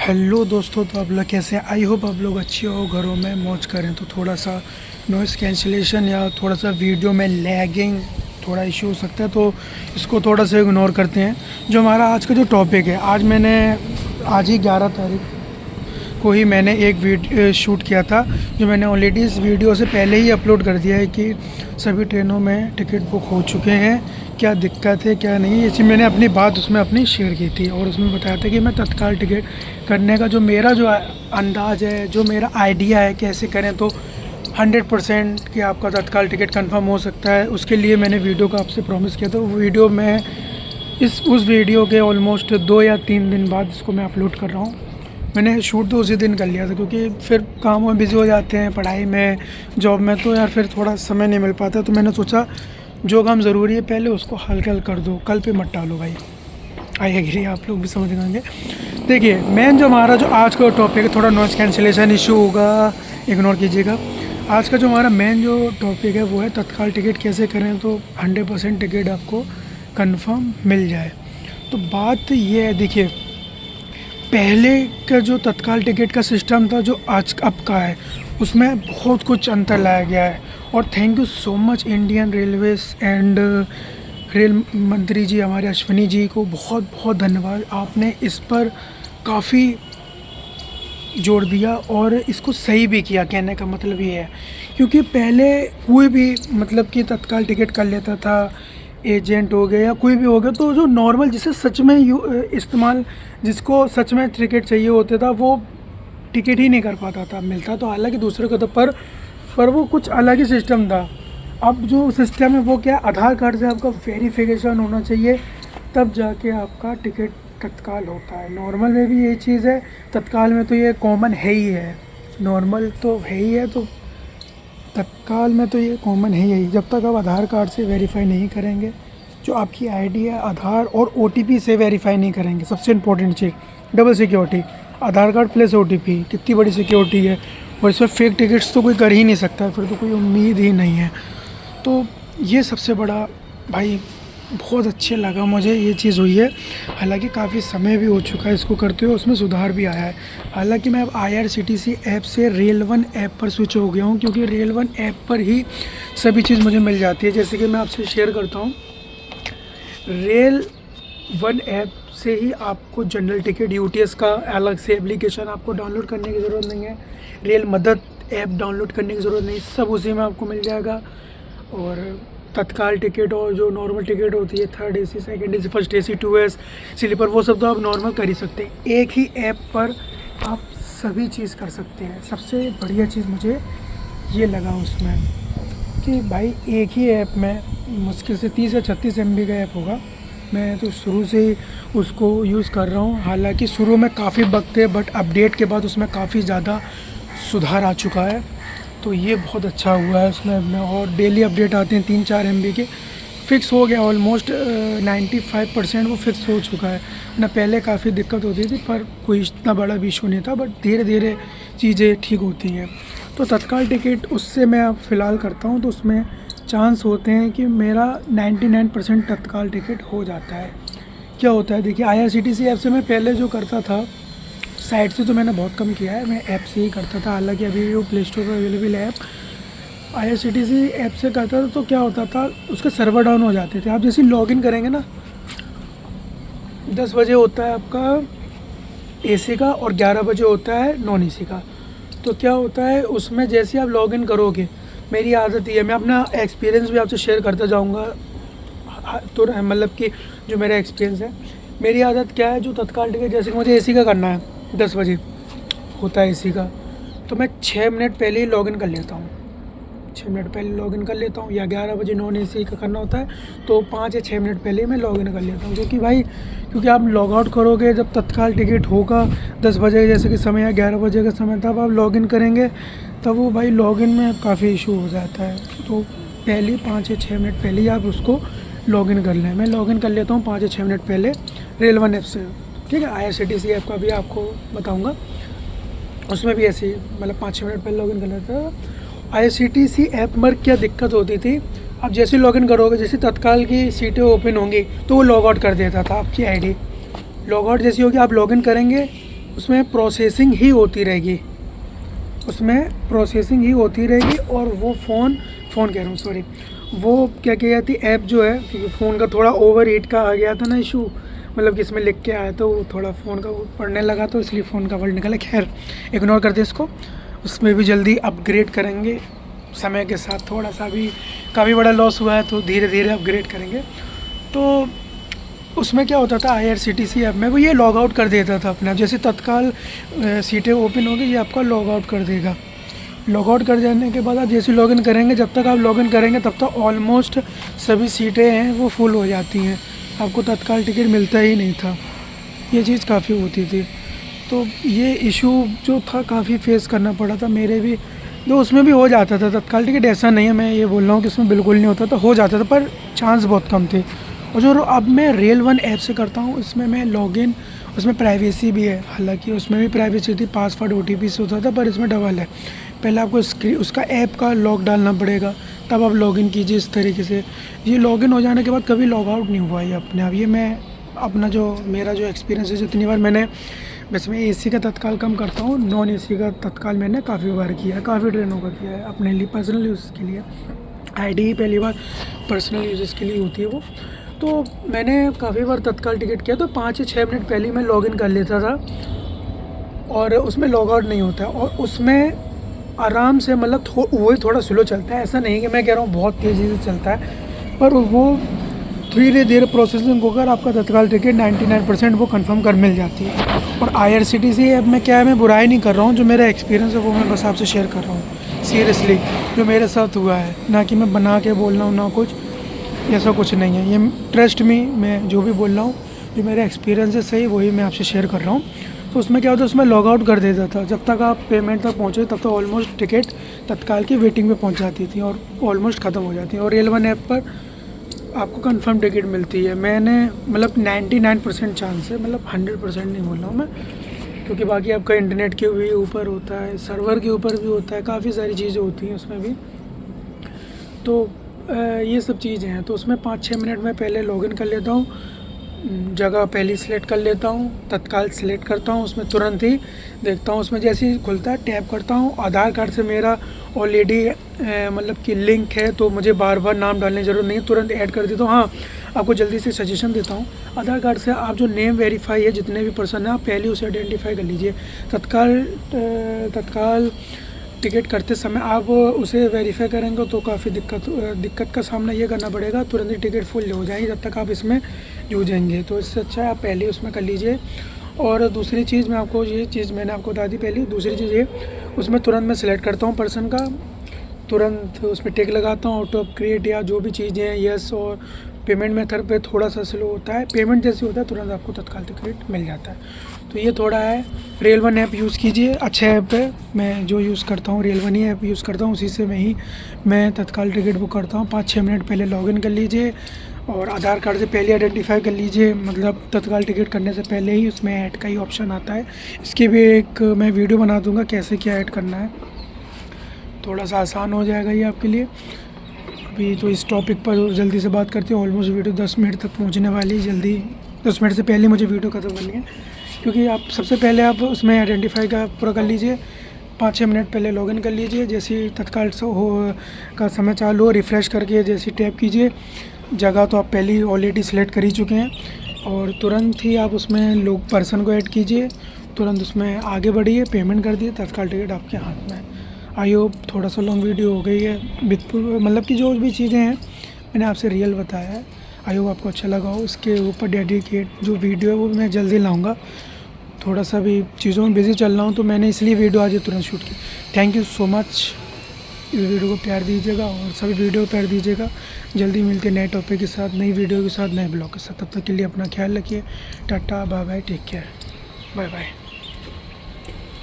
Hello दोस्तों, तो आप लोग कैसे हैं? आई होप आप लोग अच्छे हो, घरों में मौज करें। तो थोड़ा सा नॉइज़ कैंसिलेशन या थोड़ा सा वीडियो में लैगिंग थोड़ा इशू हो सकता है, तो इसको थोड़ा सा इग्नोर करते हैं। जो हमारा आज का जो टॉपिक है, आज ही 11 तारीख को ही मैंने एक वीडियो शूट किया था, जो मैंने ऑलरेडी इस वीडियो से पहले ही अपलोड कर दिया है कि सभी ट्रेनों में टिकट बुक हो चुके हैं, क्या दिक्कत है क्या नहीं। इसी मैंने अपनी बात उसमें अपनी शेयर की थी और उसमें बताया था कि मैं तत्काल टिकट करने का जो अंदाज़ है, जो मेरा आइडिया है कैसे करें तो 100% कि आपका तत्काल टिकट कंफर्म हो सकता है। उसके लिए मैंने वीडियो को आपसे प्रॉमिस किया था। वो वीडियो मैं उस वीडियो के ऑलमोस्ट 2 या 3 दिन बाद इसको मैं अपलोड कर रहा हूँ। मैंने शूट तो उसी दिन कर लिया था, क्योंकि फिर काम में बिज़ी हो जाते हैं, पढ़ाई में, जॉब में, तो यार फिर थोड़ा समय नहीं मिल पाता। तो मैंने सोचा जो काम ज़रूरी है पहले उसको हल कर दो, कल पे मत टालो भाई। आई एग्री, आप लोग भी समझ गएंगे। देखिए, मेन जो हमारा जो आज का टॉपिक है, थोड़ा नॉइज़ कैंसिलेशन इशू होगा, इग्नोर कीजिएगा। आज का जो हमारा मेन जो टॉपिक है वो है तत्काल टिकट कैसे करें तो 100% टिकट आपको कंफर्म मिल जाए। तो बात ये है, देखिए, पहले का जो तत्काल टिकट का सिस्टम था जो आज अब का है, उसमें बहुत कुछ अंतर लाया गया है। और thank you so much Indian Railways and rail मंत्री जी हमारे अश्विनी जी को बहुत बहुत धन्यवाद। आपने इस पर काफ़ी जोड़ दिया और इसको सही भी किया। कहने का मतलब ये है, क्योंकि पहले कोई भी मतलब कि तत्काल टिकट कर लेता था, एजेंट हो गया या कोई भी हो गया, तो जो नॉर्मल जिसे सच में इस्तेमाल, जिसको सच में टिकट चाहिए होता था, वो टिकट ही नहीं कर पाता था। मिलता तो हालांकि दूसरे को था, पर वो कुछ अलग ही सिस्टम था। अब जो सिस्टम है वो क्या है, आधार कार्ड से आपका वेरिफिकेशन होना चाहिए, तब जाके आपका टिकट तत्काल होता है। नॉर्मल में भी यही चीज़ है, तत्काल में तो ये कॉमन है ही है। नॉर्मल तो है ही है, तो तत्काल में तो ये कॉमन है ही। जब तक आप आधार कार्ड से वेरीफाई नहीं करेंगे, जो आपकी आईडी है, आधार और ओटीपी से वेरीफाई नहीं करेंगे, सबसे इम्पोर्टेंट चीज़ डबल सिक्योरिटी, आधार कार्ड प्लस ओटीपी, कितनी बड़ी सिक्योरिटी है। और इसमें फेक टिकट्स तो कोई कर ही नहीं सकता, फिर तो कोई उम्मीद ही नहीं है। तो ये सबसे बड़ा भाई बहुत अच्छे लगा मुझे ये चीज़ हुई है। हालांकि काफ़ी समय भी हो चुका है इसको करते हुए, उसमें सुधार भी आया है। हालांकि मैं अब IRCTC ऐप से रेल वन ऐप पर स्विच हो गया हूँ, क्योंकि रेल वन ऐप पर ही सभी चीज़ मुझे मिल जाती है। जैसे कि मैं आपसे शेयर करता हूँ, रेल वन ऐप से ही आपको जनरल टिकट UTS का अलग से एप्लीकेशन आपको डाउनलोड करने की ज़रूरत नहीं है, रेल मदद ऐप डाउनलोड करने की ज़रूरत नहीं, सब उसी में आपको मिल जाएगा। और तत्काल टिकट और जो नॉर्मल टिकट होती है, 3rd AC, 2nd AC, 1st AC, 2S sleeper, वो सब तो आप नॉर्मल कर ही सकते हैं। एक ही ऐप पर आप सभी चीज़ कर सकते हैं। सबसे बढ़िया चीज़ मुझे ये लगा उसमें कि भाई एक ही ऐप में मुश्किल से 30 या 36 MB का ऐप होगा। मैं तो शुरू से ही उसको यूज़ कर रहा हूँ। हालांकि शुरू में काफ़ी बग थे, बट अपडेट के बाद उसमें काफ़ी ज़्यादा सुधार आ चुका है। तो ये बहुत अच्छा हुआ है उसमें। और डेली अपडेट आते हैं 3-4 MB के। फ़िक्स हो गया ऑलमोस्ट 95% वो फ़िक्स हो चुका है ना। पहले काफ़ी दिक्कत होती थी, पर कोई इतना बड़ा भी इशू नहीं था, बट धीरे धीरे चीज़ें ठीक होती हैं। तो तत्काल टिकट उससे मैं अब फ़िलहाल करता हूँ, तो उसमें चांस होते हैं कि मेरा 99% तत्काल टिकट हो जाता है। क्या होता है, देखिए, IRCTC ऐप से मैं पहले जो करता था, साइट से तो मैंने बहुत कम किया है, मैं ऐप से ही करता था। हालांकि अभी वो प्ले स्टोर पर अवेलेबल है ऐप। IRCTC ऐप से करता था तो क्या होता था, उसके सर्वर डाउन हो जाते थे। आप जैसे लॉगिन करेंगे ना, 10 बजे होता है आपका AC का और 11 बजे होता है नॉन AC का। तो क्या होता है उसमें, जैसे आप लॉगिन करोगे, मेरी आदत ही है, मैं अपना एक्सपीरियंस भी आपसे शेयर करता जाऊँगा। तो मतलब कि जो मेरा एक्सपीरियंस है, मेरी आदत क्या है, जो तत्काल टिकट, जैसे कि मुझे AC का करना है, 10 बजे होता है AC का, तो मैं 6 मिनट पहले ही लॉगिन कर लेता हूँ। 6 मिनट पहले लॉगिन कर लेता हूँ। या 11 बजे नॉन AC का करना होता है तो 5 या 6 मिनट पहले ही मैं लॉगिन कर लेता हूँ। क्योंकि आप लॉग आउट करोगे, जब तत्काल टिकट होगा 10 बजे जैसे कि समय या 11 बजे का समय, तब आप लॉगिन करेंगे, तब वो भाई लॉगिन में काफ़ी इशू हो जाता है। तो पहले 5 या 6 मिनट पहले ही आप उसको लॉगिन कर लें। मैं लॉगिन कर लेता हूँ 5 या 6 मिनट पहले रेल वन ऐप से। ठीक है, IRCTC ऐप का भी आपको बताऊंगा, उसमें भी ऐसे ही मतलब 5-6 मिनट पहले लॉगिन कर लेता था। IRCTC ऐप में क्या दिक्कत होती थी, आप जैसे लॉगिन करोगे, जैसे तत्काल की सीटें ओपन होंगी तो वो लॉग आउट कर देता था आपकी आईडी। लॉग आउट जैसी होगी, आप लॉगिन करेंगे उसमें प्रोसेसिंग ही होती रहेगी, उसमें प्रोसेसिंग ही होती रहेगी। और वो फ़ोन कह रहा हूँ सॉरी, वो क्या कहती है ऐप जो है, क्योंकि फ़ोन का थोड़ा ओवर हीट का आ गया था ना इशू, मतलब कि इसमें लिख के आया तो वो थोड़ा फ़ोन का पढ़ने लगा तो इसलिए फ़ोन का वर्ड निकला। खैर इग्नोर कर दे इसको। उसमें भी जल्दी अपग्रेड करेंगे समय के साथ, थोड़ा सा भी काफ़ी बड़ा लॉस हुआ है तो धीरे धीरे अपग्रेड करेंगे। तो उसमें क्या होता था IRCTC ऐप में वो ये लॉग आउट कर देता था अपना, जैसे तत्काल सीटें ओपन होगी ये आपका लॉग आउट कर देगा। लॉग आउट कर जाने के बाद आप जैसे लॉगिन करेंगे, जब तक आप लॉगिन करेंगे तब तक ऑलमोस्ट सभी सीटें हैं वो फुल हो जाती हैं, आपको तत्काल टिकट मिलता ही नहीं था। ये चीज़ काफ़ी होती थी, तो ये इशू जो था काफ़ी फेस करना पड़ा था मेरे भी। तो उसमें भी हो जाता था तत्काल टिकट, ऐसा नहीं है मैं ये बोल रहा हूँ कि उसमें बिल्कुल नहीं होता था, हो जाता था पर चांस बहुत कम थे। और जो अब मैं रेल वन ऐप से करता हूँ इसमें मैं लॉगिन, उसमें प्राइवेसी भी है, हालांकि उसमें भी प्राइवेसी थी, पासवर्ड OTP से होता था, पर इसमें डबल है। पहले आपको उसका ऐप का लॉक डालना पड़ेगा तब आप लॉगिन कीजिए इस तरीके से। ये लॉगिन हो जाने के बाद कभी लॉग आउट नहीं हुआ ये अपने आप। ये मैं अपना जो मेरा जो एक्सपीरियंस है, जितनी बार मैंने, वैसे मैं AC का तत्काल कम करता हूँ, नॉन AC का तत्काल मैंने काफ़ी बार किया है, काफ़ी ट्रेनों का किया है अपने लिए, पर्सनल यूज़ के लिए। ID पहली बार पर्सनल यूज़ के लिए होती है वो। तो मैंने काफ़ी बार तत्काल टिकट किया, तो 5 से 6 मिनट पहले मैं लॉगिन कर लेता था और उसमें लॉग आउट नहीं होता। और उसमें आराम से, मतलब वही थोड़ा स्लो चलता है, ऐसा नहीं कि मैं कह रहा हूँ बहुत तेज़ी से चलता है, पर वो धीरे धीरे प्रोसेसिंग होकर आपका तत्काल टिकट 99% वो कंफर्म कर मिल जाती है। और IRCTC ऐप में क्या है, मैं बुराई नहीं कर रहा हूँ, जो मेरा एक्सपीरियंस है वो मैं बस आपसे शेयर कर रहा हूँ सीरियसली, जो मेरे साथ हुआ है, ना कि मैं बना के बोल रहा हूँ ना कुछ, ऐसा कुछ नहीं है। ये ट्रस्ट मी, मैं जो भी बोल रहा हूँ जो मेरा एक्सपीरियंस है सही, वही मैं आपसे शेयर कर रहा हूँ। तो उसमें क्या होता है, उसमें लॉग आउट कर देता था, जब तक आप पेमेंट तक पहुँचे तब तक ऑलमोस्ट टिकट तत्काल की वेटिंग में पहुँच जाती थी और ऑलमोस्ट ख़त्म हो जाती है। और रेल वन ऐप पर आपको कंफर्म टिकट मिलती है। मैंने मतलब 99% चांस है, मतलब 100% नहीं बोल रहा हूँ मैं, क्योंकि बाकी आपका इंटरनेट के भी ऊपर होता है, सर्वर के ऊपर भी होता है, काफ़ी सारी चीज़ें होती हैं उसमें भी। तो ये सब चीज़ें हैं। तो उसमें 5-6 मिनट में पहले लॉगिन कर लेता हूँ, जगह पहली सिलेक्ट कर लेता हूँ, तत्काल सिलेक्ट करता हूँ, उसमें तुरंत ही देखता हूँ, उसमें जैसे ही खुलता है टैप करता हूँ। आधार कार्ड से मेरा ऑलरेडी मतलब कि लिंक है, तो मुझे बार बार नाम डालने की ज़रूरत नहीं है, तुरंत ऐड कर देता हूँ। हाँ, आपको जल्दी से सजेशन देता हूँ, आधार कार्ड से आप जो नेम वेरीफाई है, जितने भी पर्सन हैं, आप पहले उसे आइडेंटिफाई कर लीजिए। तत्काल टिकट करते समय आप उसे वेरीफाई करेंगे तो काफ़ी दिक्कत का सामना ये करना पड़ेगा, तुरंत ही टिकट फुल हो जाएगी जब तक आप इसमें जूझेंगे। तो इससे अच्छा है आप पहले उसमें कर लीजिए। और दूसरी चीज़ मैं आपको, ये चीज़ मैंने आपको बता दी पहले, दूसरी चीज़ ये, उसमें तुरंत मैं सिलेक्ट करता हूँ पर्सन का, तुरंत उसमें टिक लगाता हूँ, ऑटो अपग्रेड या जो भी चीज़ें हैं यस। और पेमेंट मेथड पे थोड़ा सा स्लो होता है, पेमेंट जैसे होता है तुरंत आपको तत्काल टिकट मिल जाता है। तो ये थोड़ा है। रेल वन ऐप यूज़ कीजिए, अच्छा ऐप है, मैं जो यूज़ करता हूँ रेल वन ही ऐप यूज़ करता हूँ, उसी से मैं तत्काल टिकट बुक करता हूँ। 5-6 मिनट पहले लॉगिन कर लीजिए और आधार कार्ड से पहले आइडेंटिफाई कर लीजिए, मतलब तत्काल टिकट करने से पहले ही उसमें ऐड का ही ऑप्शन आता है। इसकी भी एक मैं वीडियो बना दूँगा कैसे क्या ऐड करना है, थोड़ा सा आसान हो जाएगा ये आपके लिए। अभी तो इस टॉपिक पर जल्दी से बात करते हैं, ऑलमोस्ट वीडियो 10 मिनट तक पहुंचने वाली है, जल्दी 10 मिनट से पहले मुझे वीडियो ख़त्म करनी है, क्योंकि आप सबसे पहले आप उसमें आइडेंटिफाई का पूरा कर लीजिए। 5-6 मिनट पहले लॉगिन कर लीजिए, जैसे ही तत्काल का समय चालू हो रिफ़्रेश करके जैसे टैप कीजिए, जगह तो आप पहले ही ऑलरेडी सिलेक्ट कर ही चुके हैं, और तुरंत ही आप उसमें लोग पर्सन को ऐड कीजिए, तुरंत उसमें आगे बढ़िए, पेमेंट कर दिए, तत्काल टिकट आपके हाथ में है। आई होप थोड़ा सा लॉन्ग वीडियो हो गई है, मतलब कि जो भी चीज़ें हैं मैंने आपसे रियल बताया है, आई होप आपको अच्छा लगा हो। उसके ऊपर डेडिकेट जो वीडियो है वो मैं जल्दी लाऊंगा, थोड़ा सा भी चीज़ों में बिज़ी चल रहा हूँ तो मैंने इसलिए वीडियो आज तुरंत शूट की। थैंक यू सो मच, इस वीडियो को प्यार दीजिएगा और सभी वीडियो को प्यार दीजिएगा। जल्दी मिलते नए टॉपिक के साथ, नई वीडियो के साथ, नए ब्लॉग के साथ। तब तक के लिए अपना ख्याल रखिए। Tata, bye bye, take care, bye bye.